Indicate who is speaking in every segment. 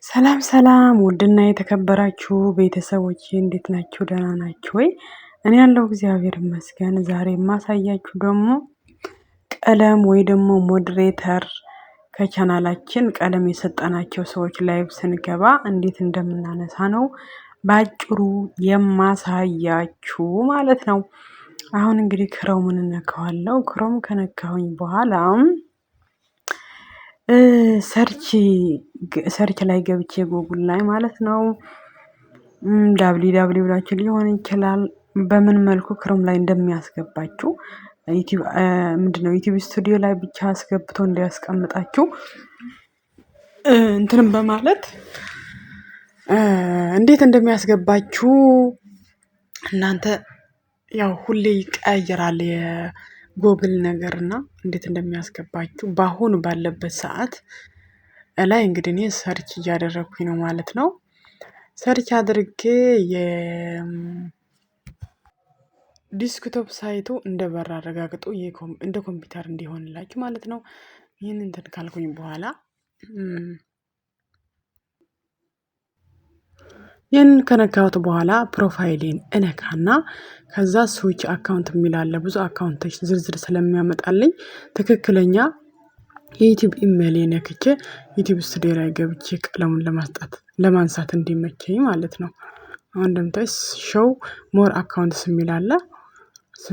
Speaker 1: ሰላም ሰላም ውድና የተከበራችሁ ቤተሰቦቼ እንዴት ናችሁ? ደህና ናችሁ ወይ? እኔ ያለው እግዚአብሔር ይመስገን። ዛሬ የማሳያችሁ ደግሞ ቀለም ወይ ደግሞ ሞዴሬተር ከቻናላችን ቀለም የሰጠናቸው ሰዎች ላይቭ ስንገባ እንዴት እንደምናነሳ ነው ባጭሩ የማሳያችሁ ማለት ነው። አሁን እንግዲህ ክሮምን እነካዋለሁ። ክሮም ከነካሁኝ በኋላ ሰርች ላይ ገብቼ ጉግል ላይ ማለት ነው ዳብሊው ብላችሁ ሊሆን ይችላል። በምን መልኩ ክሮም ላይ እንደሚያስገባችሁ ምንድነው ዩቲዩብ ስቱዲዮ ላይ ብቻ አስገብቶ እንዲያስቀምጣችሁ እንትንም በማለት እንዴት እንደሚያስገባችሁ እናንተ ያው ሁሌ ይቀያየራል የጎግል ነገር እና እንዴት እንደሚያስገባችሁ በአሁኑ ባለበት ሰዓት ላይ እንግዲህ እኔ ሰርች እያደረግኩኝ ነው ማለት ነው። ሰርች አድርጌ የዲስክቶፕ ሳይቱ እንደበራ አረጋግጡ። እንደ ኮምፒውተር እንዲሆንላችሁ ማለት ነው። ይህን እንትን ካልኩኝ በኋላ ይህንን ከነካሁት በኋላ ፕሮፋይሌን እነካና ከዛ ስዊች አካውንት የሚላለ ብዙ አካውንቶች ዝርዝር ስለሚያመጣልኝ ትክክለኛ የዩቲዩብ ኢሜይል ነክቼ ዩቲዩብ ስቱዲዮ ላይ ገብቼ ቀለሙን ለማንሳት እንዲመቸኝ ማለት ነው። አሁን እንደምታዩት ሾው ሞር አካውንትስ የሚላለ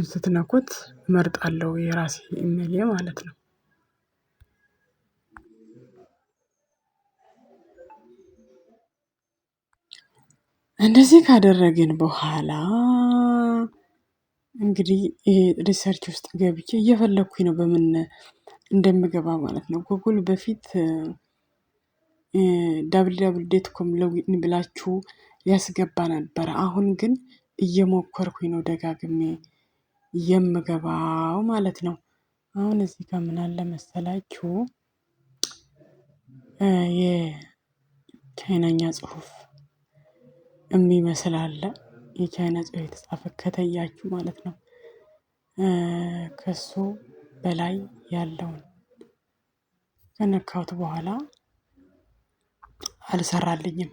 Speaker 1: ስትነኩት እመርጣለሁ የራሴ ኢሜይል ማለት ነው። እንደዚህ ካደረግን በኋላ እንግዲህ ሪሰርች ውስጥ ገብቼ እየፈለግኩኝ ነው በምን እንደምገባ ማለት ነው። ጉግል በፊት www.com ሎጊን ብላችሁ ያስገባ ነበረ። አሁን ግን እየሞከርኩኝ ነው ደጋግሜ የምገባው ማለት ነው። አሁን እዚህ ጋር ምን አለ መሰላችሁ የቻይናኛ ጽሁፍ የሚመስል አለ። የቻይና ጽሁፍ የተጻፈ ከተያችሁ ማለት ነው። ከሱ በላይ ያለውን ከነካሁት በኋላ አልሰራልኝም።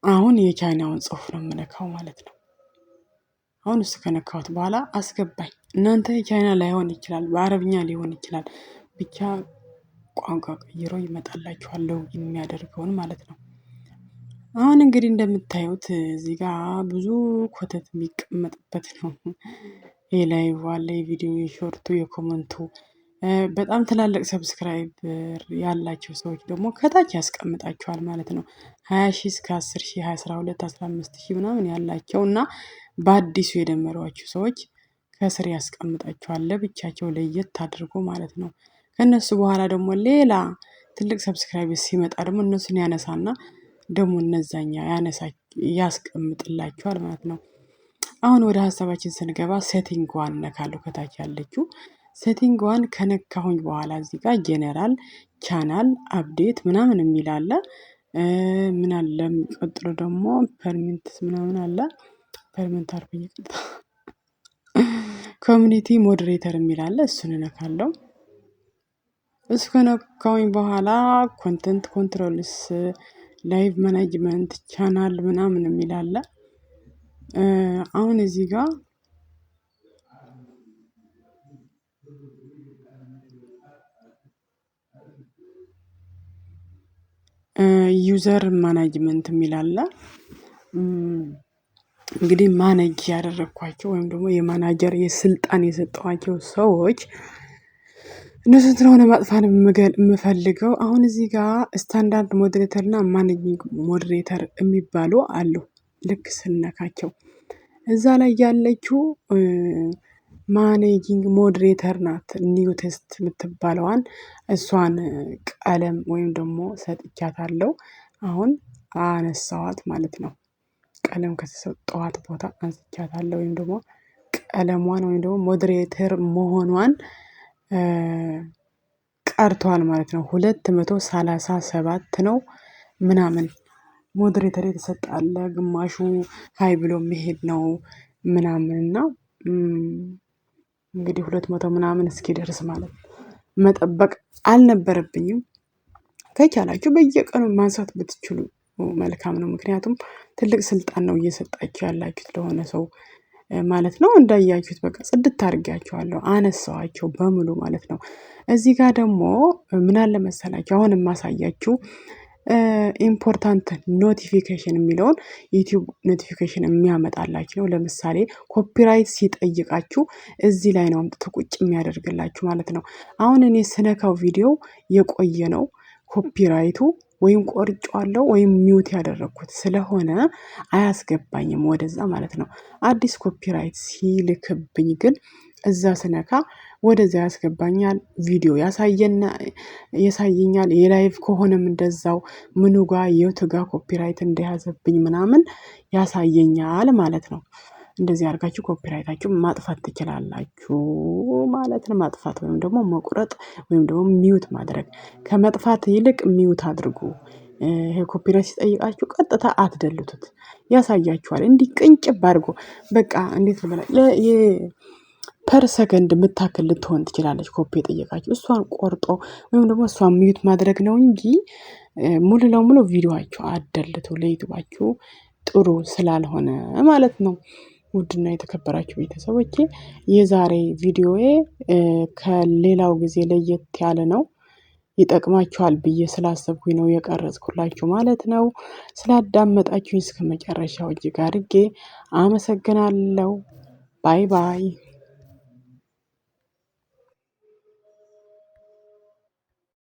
Speaker 1: አሁን የቻይናውን ጽሁፍ ነው የምነካው ማለት ነው። አሁን እሱ ከነካሁት በኋላ አስገባኝ። እናንተ የቻይና ላይሆን ይችላል፣ በአረብኛ ሊሆን ይችላል። ብቻ ቋንቋ ቀይሮ ይመጣላችኋል የሚያደርገውን ማለት ነው። አሁን እንግዲህ እንደምታዩት እዚህ ጋር ብዙ ኮተት የሚቀመጥበት ነው። የላይቭ አለ፣ የቪዲዮ፣ የሾርቱ፣ የኮመንቱ በጣም ትላልቅ ሰብስክራይበር ያላቸው ሰዎች ደግሞ ከታች ያስቀምጣቸዋል ማለት ነው። 20 ሺህ እስከ 10 ሺህ 12 15 ሺህ ምናምን ያላቸው እና በአዲሱ የደመሯቸው ሰዎች ከስር ያስቀምጣቸዋል ለብቻቸው ለየት አድርጎ ማለት ነው። ከነሱ በኋላ ደግሞ ሌላ ትልቅ ሰብስክራይበር ሲመጣ ደግሞ እነሱን ያነሳና ደግሞ እነዛኛ ያስቀምጥላቸዋል ማለት ነው። አሁን ወደ ሀሳባችን ስንገባ ሴቲንግ ዋን ነካለሁ። ከታች ያለችው ሴቲንግ ዋን ከነካሁኝ በኋላ እዚህ ጋር ጄኔራል ቻናል አፕዴት ምናምን የሚል አለ። ምን አለ ቀጥሎ ደግሞ ፐርሚንትስ ምናምን አለ። ፐርሚንት አርፈኝ ኮሚኒቲ ሞዴሬተር የሚል አለ። እሱን እነካለሁ። እሱ ከነካሁኝ በኋላ ኮንተንት ኮንትሮልስ፣ ላይቭ ማኔጅመንት፣ ቻናል ምናምን የሚል አለ። አሁን እዚህ ጋር ዩዘር ማናጅመንት የሚል አለ። እንግዲህ ማኔጅ ያደረኳቸው ወይም ደግሞ የማናጀር የስልጣን የሰጠኋቸው ሰዎች እነሱን ስለሆነ ማጥፋት የምፈልገው። አሁን እዚህ ጋር ስታንዳርድ ሞዴሬተር እና ማኔጂንግ ሞዴሬተር የሚባሉ አሉ። ልክ ስነካቸው እዛ ላይ ያለችው ማኔጂንግ ሞዴሬተር ናት። ኒው ቴስት የምትባለዋን እሷን ቀለም ወይም ደግሞ ሰጥቻታለሁ። አሁን አነሳዋት ማለት ነው። ቀለም ከተሰጠዋት ቦታ አንስቻታለሁ ወይም ደግሞ ቀለሟን ወይም ደግሞ ሞዴሬተር መሆኗን ቀርቷል ማለት ነው። 237 ነው ምናምን ሞዴሬተር የተሰጠ አለ። ግማሹ ሃይ ብሎ መሄድ ነው ምናምን እና እንግዲህ 200 ምናምን እስኪደርስ ማለት መጠበቅ አልነበረብኝም። ከቻላችሁ በየቀኑ ማንሳት ብትችሉ መልካም ነው። ምክንያቱም ትልቅ ስልጣን ነው እየሰጣችሁ ያላችሁት ለሆነ ሰው ማለት ነው። እንዳያችሁት በቃ ጽድት አድርጌያቸዋለሁ አነሳዋቸው በሙሉ ማለት ነው። እዚህ ጋር ደግሞ ምን አለ መሰላችሁ አሁን የማሳያችሁ ኢምፖርታንት ኖቲፊኬሽን የሚለውን ዩቲዩብ ኖቲፊኬሽን የሚያመጣላችሁ ነው። ለምሳሌ ኮፒራይት ሲጠይቃችሁ እዚህ ላይ ነው አምጥቶ ቁጭ የሚያደርግላችሁ ማለት ነው። አሁን እኔ ስነካው ቪዲዮ የቆየ ነው ኮፒራይቱ ወይም ቆርጬዋለሁ ወይም ሚውት ያደረኩት ስለሆነ አያስገባኝም ወደዛ ማለት ነው። አዲስ ኮፒራይት ሲልክብኝ ግን እዛ ስነካ ወደዛ ያስገባኛል። ቪዲዮ ያሳየኛል። የላይቭ ከሆነም እንደዛው ምኑ ጋር የቱ ጋር ኮፒራይት እንደያዘብኝ ምናምን ያሳየኛል ማለት ነው። እንደዚህ አድርጋችሁ ኮፒራይታችሁን ማጥፋት ትችላላችሁ ማለት ነው። ማጥፋት ወይም ደግሞ መቁረጥ ወይም ደግሞ ሚውት ማድረግ ከመጥፋት ይልቅ ሚውት አድርጉ። ይሄ ኮፒራይት ሲጠይቃችሁ ቀጥታ አትደልቱት፣ ያሳያችኋል። እንዲህ ቅንጭብ አድርጎ በቃ እንዴት ልበላ ፐር ሰከንድ የምታክል ልትሆን ትችላለች ኮፒ የጠየቃችሁ። እሷን ቆርጦ ወይም ደግሞ እሷን ሚዩት ማድረግ ነው እንጂ ሙሉ ለሙሉ ቪዲዮአችሁ አትደልቱ፣ ለዩቲዩባችሁ ጥሩ ስላልሆነ ማለት ነው። ውድና የተከበራችሁ ቤተሰቦቼ የዛሬ ቪዲዮዬ ከሌላው ጊዜ ለየት ያለ ነው። ይጠቅማችኋል ብዬ ስላሰብኩኝ ነው የቀረጽኩላችሁ ማለት ነው። ስላዳመጣችሁኝ እስከ መጨረሻው እጅግ አድርጌ አመሰግናለሁ። ባይ ባይ።